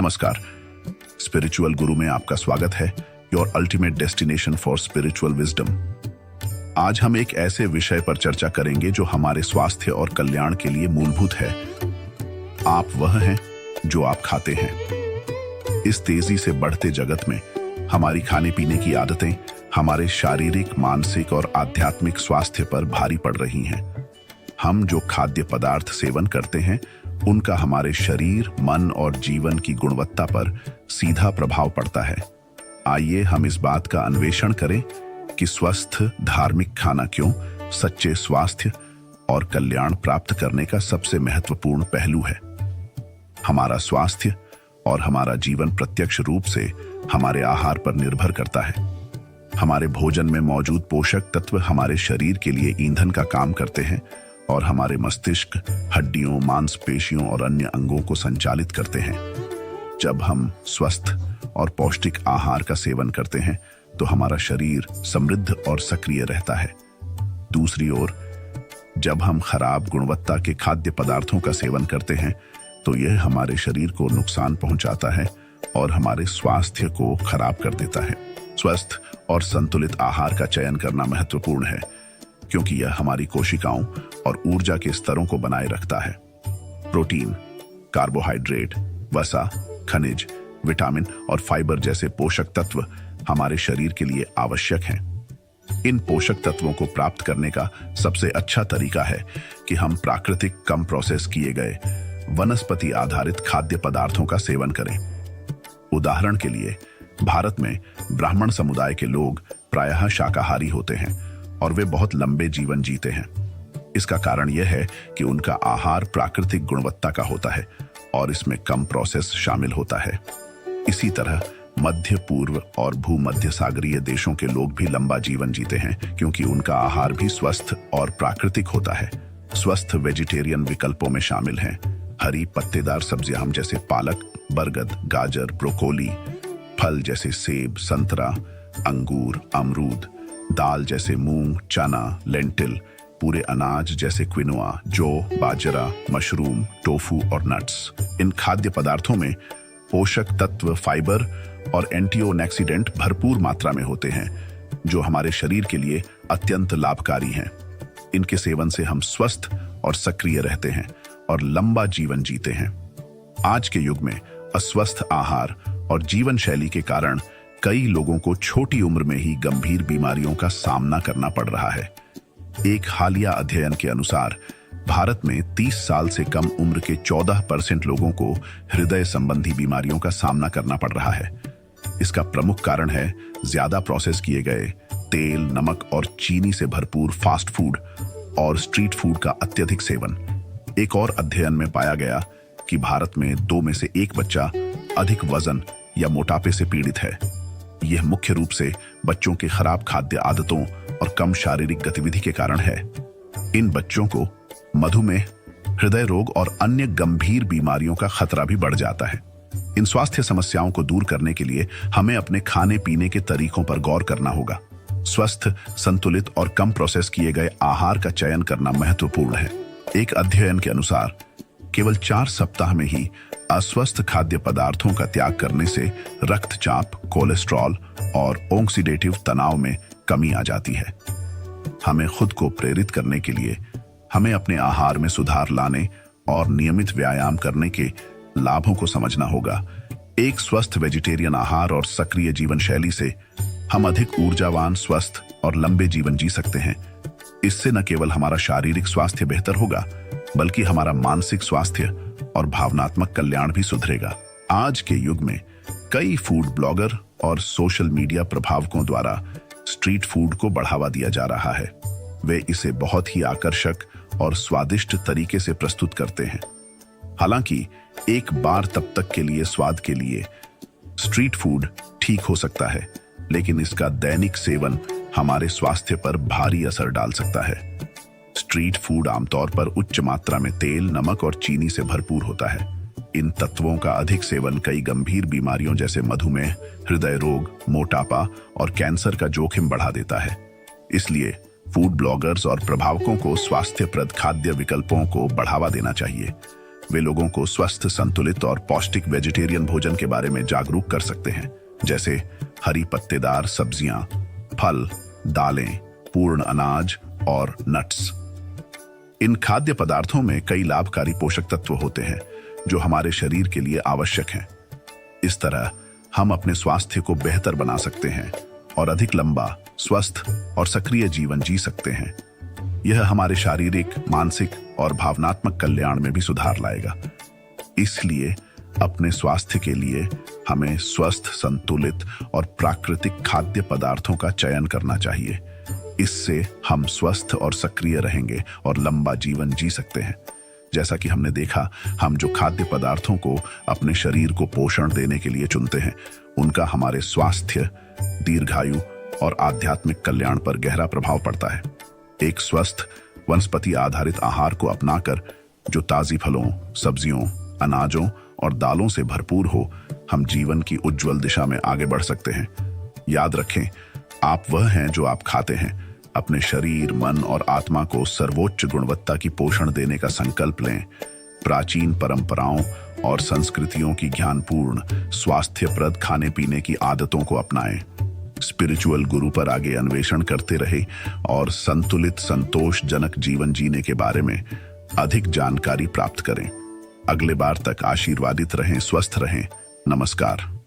नमस्कार। स्पिरिचुअल गुरु में आपका स्वागत है, your ultimate destination for spiritual wisdom. आज हम एक ऐसे विषय पर चर्चा करेंगे जो हमारे स्वास्थ्य और कल्याण के लिए मूलभूत है। आप वह हैं जो आप खाते हैं। इस तेजी से बढ़ते जगत में हमारी खाने पीने की आदतें हमारे शारीरिक, मानसिक और आध्यात्मिक स्वास्थ्य पर भारी पड़ रही हैं। हम जो खाद्य पदार्थ सेवन करते हैं उनका हमारे शरीर, मन और जीवन की गुणवत्ता पर सीधा प्रभाव पड़ता है। आइए हम इस बात का अन्वेषण करें कि स्वस्थ धार्मिक खाना क्यों सच्चे स्वास्थ्य और कल्याण प्राप्त करने का सबसे महत्वपूर्ण पहलू है। हमारा स्वास्थ्य और हमारा जीवन प्रत्यक्ष रूप से हमारे आहार पर निर्भर करता है। हमारे भोजन में मौजूद पोषक तत्व हमारे शरीर के लिए ईंधन का काम करते हैं और हमारे मस्तिष्क, हड्डियों, मांसपेशियों और अन्य अंगों को संचालित करते हैं। जब हम स्वस्थ और पौष्टिक आहार का सेवन करते हैं तो हमारा शरीर समृद्ध और सक्रिय रहता है। दूसरी ओर, जब हम खराब गुणवत्ता के खाद्य पदार्थों का सेवन करते हैं तो यह हमारे शरीर को नुकसान पहुंचाता है और हमारे स्वास्थ्य को खराब कर देता है। स्वस्थ और संतुलित आहार का चयन करना महत्वपूर्ण है क्योंकि यह हमारी कोशिकाओं और ऊर्जा के स्तरों को बनाए रखता है। प्रोटीन, कार्बोहाइड्रेट, वसा, खनिज, विटामिन और फाइबर जैसे पोषक तत्व हमारे शरीर के लिए आवश्यक हैं। इन पोषक तत्वों को प्राप्त करने का सबसे अच्छा तरीका है कि हम प्राकृतिक, कम प्रोसेस किए गए वनस्पति आधारित खाद्य पदार्थों का सेवन करें। उदाहरण के लिए, भारत में ब्राह्मण समुदाय के लोग प्रायः शाकाहारी होते हैं और वे बहुत लंबे जीवन जीते हैं। इसका कारण यह है कि उनका आहार प्राकृतिक गुणवत्ता का होता है और इसमें कम प्रोसेस शामिल होता है। इसी तरह मध्य पूर्व और भूमध्य सागरीय देशों के लोग भी लंबा जीवन जीते हैं क्योंकि उनका आहार भी स्वस्थ और प्राकृतिक होता है। स्वस्थ वेजिटेरियन विकल्पों में शामिल हैं हरी पत्तेदार सब्जियां जैसे पालक, बरगद, गाजर, ब्रोकोली, फल जैसे सेब, संतरा, अंगूर, अमरूद, दाल जैसे मूंग, चना, लेंटिल, पूरे अनाज जैसे क्विनोआ, जौ, बाजरा, मशरूम, टोफू और नट्स। इन खाद्य पदार्थों में पोषक तत्व, फाइबर और एंटीऑक्सीडेंट भरपूर मात्रा में होते हैं जो हमारे शरीर के लिए अत्यंत लाभकारी हैं। इनके सेवन से हम स्वस्थ और सक्रिय रहते हैं और लंबा जीवन जीते हैं। आज के युग में अस्वस्थ आहार और जीवन शैली के कारण कई लोगों को छोटी उम्र में ही गंभीर बीमारियों का सामना करना पड़ रहा है। एक हालिया अध्ययन के अनुसार भारत में 30 साल से कम उम्र के 14% लोगों को हृदय संबंधी बीमारियों का सामना करना पड़ रहा है। इसका प्रमुख कारण है ज्यादा प्रोसेस किए गए तेल, नमक और चीनी से भरपूर फास्ट फूड और स्ट्रीट फूड का अत्यधिक सेवन। एक और अध्ययन में पाया गया कि भारत में 2 में से 1 बच्चा अधिक वजन या मोटापे से पीड़ित है। यह मुख्य रूप से बच्चों के खराब खाद्य आदतों और कम शारीरिक गतिविधि के कारण है। इन बच्चों को मधुमेह, हृदय रोग और अन्य गंभीर बीमारियों का खतरा भी बढ़ जाता है। इन स्वास्थ्य समस्याओं को दूर करने के लिए हमें अपने खाने पीने के तरीकों पर गौर करना होगा। स्वस्थ, संतुलित और कम प्रोसेस किए गए आहार का चयन करना महत्वपूर्ण है। एक अध्ययन के अनुसार केवल 4 सप्ताह में ही अस्वस्थ खाद्य पदार्थों का त्याग करने से रक्तचाप, कोलेस्ट्रॉल और ऑक्सीडेटिव तनाव में कमी आ जाती है। हमें खुद को प्रेरित करने के लिए हमें अपने आहार में सुधार लाने और नियमित व्यायाम करने के लाभों को समझना होगा। एक स्वस्थ वेजिटेरियन आहार और सक्रिय जीवन शैली से हम अधिक ऊर्जावान, स्वस्थ और लंबे जीवन जी सकते हैं। इससे न केवल हमारा शारीरिक स्वास्थ्य बेहतर होगा बल्कि हमारा मानसिक स्वास्थ्य और भावनात्मक कल्याण भी सुधरेगा। आज के युग में कई फूड ब्लॉगर और सोशल मीडिया प्रभावकों द्वारा स्ट्रीट फूड को बढ़ावा दिया जा रहा है। वे इसे बहुत ही आकर्षक और स्वादिष्ट तरीके से प्रस्तुत करते हैं। हालांकि एक बार तब तक के लिए स्वाद के लिए स्ट्रीट फूड ठीक हो सकता है, लेकिन इसका दैनिक सेवन हमारे स्वास्थ्य पर भारी असर डाल सकता है। स्ट्रीट फूड आमतौर पर उच्च मात्रा में तेल, नमक और चीनी से भरपूर होता है। इन तत्वों का अधिक सेवन कई गंभीर बीमारियों जैसे मधुमेह, हृदय रोग, मोटापा और कैंसर का जोखिम बढ़ा देता है। इसलिए फूड ब्लॉगर्स और प्रभावकों को स्वास्थ्यप्रद खाद्य विकल्पों को बढ़ावा देना चाहिए। वे लोगों को स्वस्थ, संतुलित और पौष्टिक वेजिटेरियन भोजन के बारे में जागरूक कर सकते हैं, जैसे हरी पत्तेदार सब्जियां, फल, दालें, पूर्ण अनाज और नट्स। इन खाद्य पदार्थों में कई लाभकारी पोषक तत्व होते हैं जो हमारे शरीर के लिए आवश्यक हैं। इस तरह हम अपने स्वास्थ्य को बेहतर बना सकते हैं और अधिक लंबा, स्वस्थ और सक्रिय जीवन जी सकते हैं। यह हमारे शारीरिक, मानसिक और भावनात्मक कल्याण में भी सुधार लाएगा। इसलिए अपने स्वास्थ्य के लिए हमें स्वस्थ, संतुलित और प्राकृतिक खाद्य पदार्थों का चयन करना चाहिए। इससे हम स्वस्थ और सक्रिय रहेंगे और लंबा जीवन जी सकते हैं। जैसा कि हमने देखा, हम जो खाद्य पदार्थों को अपने शरीर को पोषण देने के लिए चुनते हैं, उनका हमारे स्वास्थ्य, दीर्घायु और आध्यात्मिक कल्याण पर गहरा प्रभाव पड़ता है। एक स्वस्थ, वनस्पति आधारित आहार को अपनाकर, जो ताजी फलों, सब्जियों, अनाजों और दालों से भरपूर हो, हम जीवन की उज्जवल दिशा में आगे बढ़ सकते हैं। याद रखें, आप वह हैं जो आप खाते हैं। अपने शरीर, मन और आत्मा को सर्वोच्च गुणवत्ता की पोषण देने का संकल्प लें। प्राचीन परंपराओं और संस्कृतियों की ज्ञानपूर्ण, स्वास्थ्यप्रद खाने पीने की आदतों को अपनाएं। स्पिरिचुअल गुरु पर आगे अन्वेषण करते रहे और संतुलित, संतोषजनक जीवन जीने के बारे में अधिक जानकारी प्राप्त करें। अगले बार तक आशीर्वादित रहें, स्वस्थ रहें। नमस्कार।